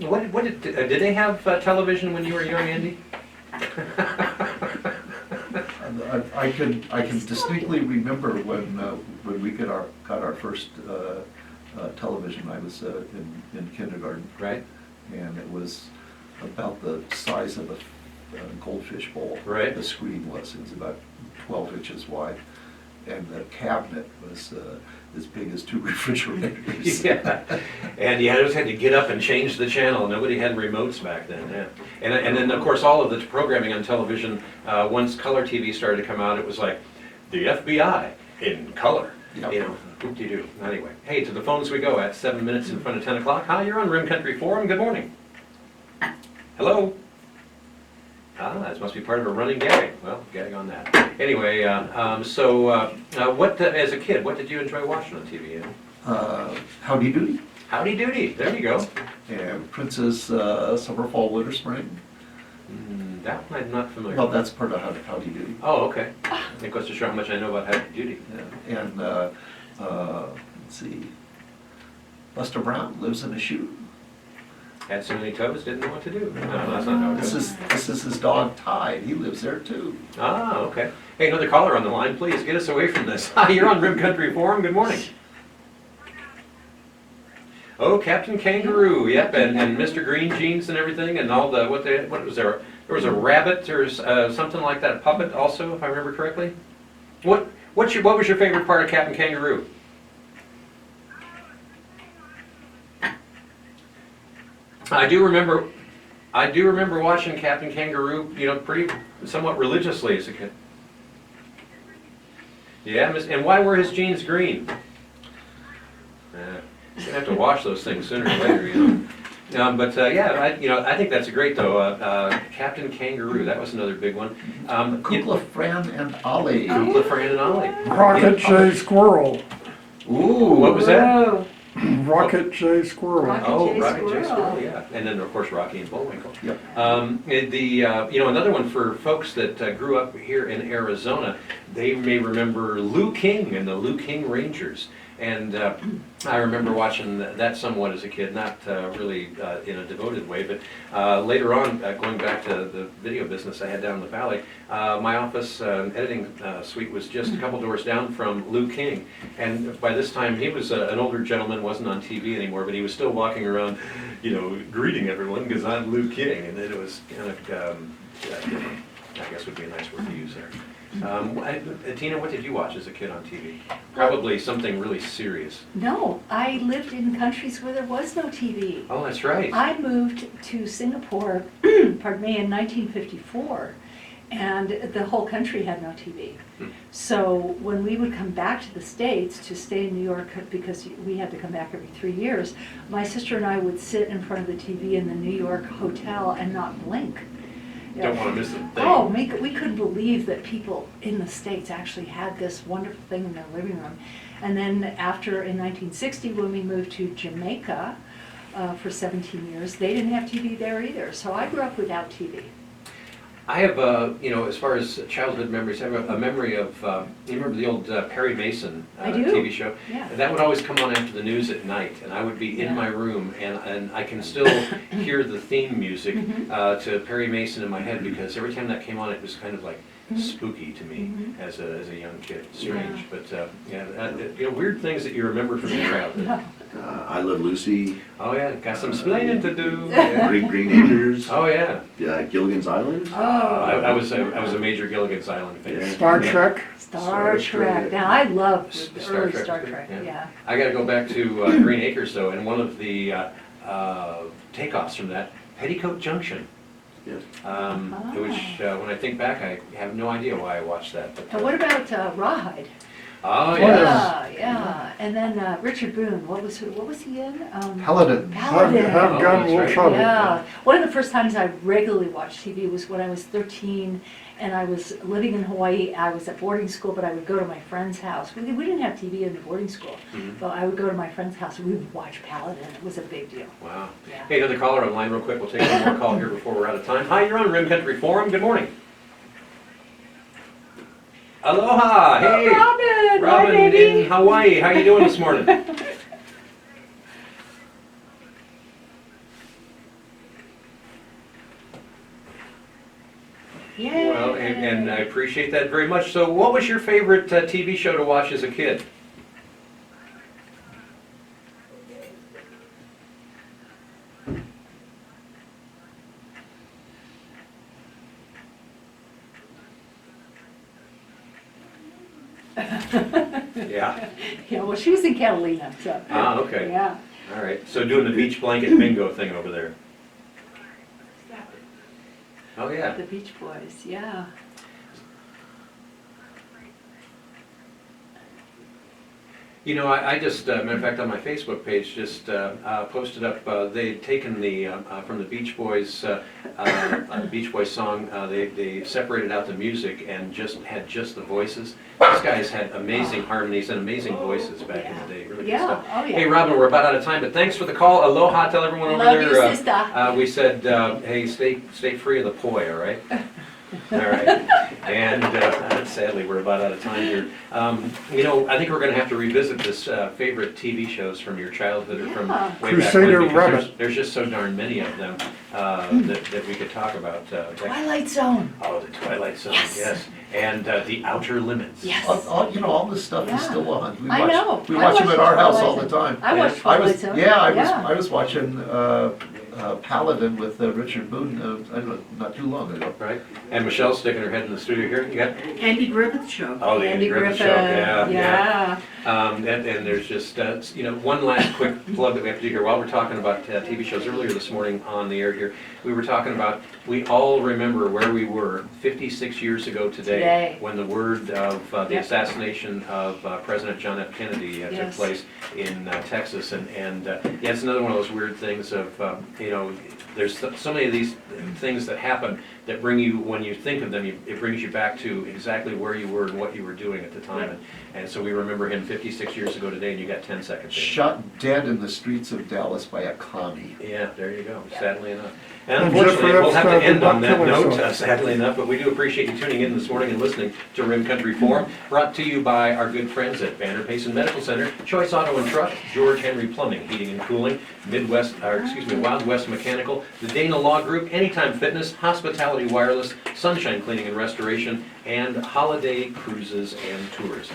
What did they have television when you were young, Andy? I can distinctly remember when we got our first television. I was in kindergarten. Right. And it was about the size of a goldfish bowl. Right. The screen was. It was about 12 inches wide. And the cabinet was as big as 2 refrigerators. Yeah, and you just had to get up and change the channel. Nobody had remotes back then. Yeah, and then of course all of the programming on television. Once color TV started to come out, it was like the FBI in color. Yep. You know, whoop-de-doo. Anyway, hey, to the phones we go at 7 minutes in front of 10 o'clock. Hi, you're on Rim Country Forum. Good morning. Hello. That must be part of a running gag. Well, gag on that. Anyway, what as a kid, what did you enjoy watching on TV? Howdy Doody. Howdy Doody. There you go. And Princess Summer, Fall, Winter, Spring. That one I'm not familiar. Well, that's part of Howdy Doody. Oh, okay. It goes to show how much I know about Howdy Doody. Yeah. And let's see. Buster Brown lives in a shoe. Had so many toes, didn't know what to do. No, that's not how it This goes. is his dog Tide. He lives there too. Ah, okay. Hey, another caller on the line, please get us away from this. Hi, you're on Rib Country Forum. Good morning. Oh, Captain Kangaroo, yep, and Mr. Green Jeans and everything, and all the what was there? There was a rabbit or something like that, a puppet also, if I remember correctly. What was your favorite part of Captain Kangaroo? I do remember watching Captain Kangaroo, pretty somewhat religiously as a kid. Yeah, and why were his jeans green? You're gonna have to wash those things sooner or later, But yeah, I think that's great though. Captain Kangaroo, that was another big one. Kukla, Fran, and Ollie. Kukla, Fran, and Ollie. Rocket J Squirrel. Ooh, what was that? Rocket J Squirrel. Rocket J Squirrel, yeah. And then of course Rocky and Bullwinkle. Yep. Another one for folks that grew up here in Arizona, they may remember Lou King and the Lou King Rangers. And I remember watching that somewhat as a kid, not really in a devoted way, but later on, going back to the video business I had down in the valley, my office editing suite was just a couple doors down from Lou King. And by this time, he was an older gentleman, wasn't on TV anymore, but he was still walking around, greeting everyone because I'm Lou King. And then it was kind of different, I guess would be a nice word to use there. Tina, what did you watch as a kid on TV? Probably something really serious. No, I lived in countries where there was no TV. Oh, that's right. I moved to Singapore, pardon me, in 1954, and the whole country had no TV. So when we would come back to the States to stay in New York, because we had to come back every 3 years, my sister and I would sit in front of the TV in the New York hotel and not blink. Don't want to miss a thing. Oh, we couldn't believe that people in the States actually had this wonderful thing in their living room. And then after, in 1960, when we moved to Jamaica for 17 years, they didn't have TV there either. So I grew up without TV. I have, as far as childhood memories, I have a memory of, you remember the old Perry Mason I do. TV show? Yeah. That would always come on after the news at night, and I would be in my room, and I can still hear the theme music to Perry Mason in my head, because every time that came on, it was kind of like spooky to me as a young kid. Strange, but weird things that you remember from your childhood. I Love Lucy. Oh yeah, got some explaining to do. Green Acres. Oh yeah. Gilligan's Island. I was a major Gilligan's Island fan. Yeah. Star Trek. Star Trek. Now I love the Star early Trek, Star Trek. Yeah. I got to go back to Green Acres though, and one of the takeoffs from that, Petticoat Junction. Yes. Which, when I think back, I have no idea why I watched that. But, And what about Rawhide? oh Yeah, yeah. And then Richard Boone. What was he in? Paladin. Paladin. Have gun that's will right. trouble. Yeah. One of the first times I regularly watched TV was when I was 13 and I was living in Hawaii. I was at boarding school, but I would go to my friend's house. We didn't have TV in the boarding school, but I would go to my friend's house and we would watch Paladin. It was a big deal. Wow. Yeah. Hey, another caller online real quick. We'll take one more call here before we're out of time. Hi, you're on Rim Country Forum. Good morning. Aloha. Hey. Robin. Robin Hi, baby. in Hawaii. How you doing this morning? Yay. Well, and I appreciate that very much. So what was your favorite TV show to watch as a kid? Yeah. Yeah, well, she was in Catalina, so. Ah, okay. Yeah. All right. So doing the beach blanket bingo thing over there. Oh, yeah. The Beach Boys, yeah. I just, matter of fact, on my Facebook page, just posted up, they'd taken the, from the Beach Boys song, they separated out the music and had just the voices. These guys had amazing harmonies and amazing voices back in the day. Really good stuff. Oh, yeah. Hey, Robin, we're about out of time, but thanks for the call. Aloha, tell everyone over Love there. you, sister. We said, hey, stay free of the poi, all right? All right, and sadly, we're about out of time here. You know, I think we're gonna have to revisit this favorite TV shows from your childhood or from Yeah. way back Crusader when, because Rabbit. there's just so darn many of them that we could talk about. Twilight Zone. Oh, the Twilight Zone, yes, and The Outer Limits. Yes. You know, all this stuff is Yeah. still on. We I watch- know. We I watch them watched at our house all Twilight the time. I watched I Twilight was, Zone. yeah, I Yeah. was watching Paladin with Richard Boone, I don't know, not too long ago. Right, and Michelle's sticking her head in the studio here. You got Andy Griffith Show. oh, the Andy Griffith Show. Griffith, Yeah. And there's just you know, one last quick plug that we have to do here while we're talking about TV shows. Earlier this morning on the air here, we were talking about, we all remember where we were 56 years ago today, when the word of the Yep. assassination of President John F. Kennedy took Yes. place in Texas, and yeah, it's another one of those weird things of you know, there's so many of these things that happen that bring you, when you think of them, it brings you back to exactly where you were and what you were doing at the time. And so we remember him 56 years ago today, and you got 10 seconds. Shot dead in the streets of Dallas by a commie. Yeah, there you go, sadly enough. And And unfortunately, Jeffrey we'll have to Epstein end on did that not kill note, himself. sadly enough, but we do appreciate you tuning in this morning and listening to Rim Country Forum, brought to you by our good friends at Vander Payson Medical Center, Choice Auto and Truck, George Henry Plumbing, Heating and Cooling, Wild West Mechanical, the Dana Law Group, Anytime Fitness, Hospitality Wireless, Sunshine Cleaning and Restoration, and Holiday Cruises and Tours.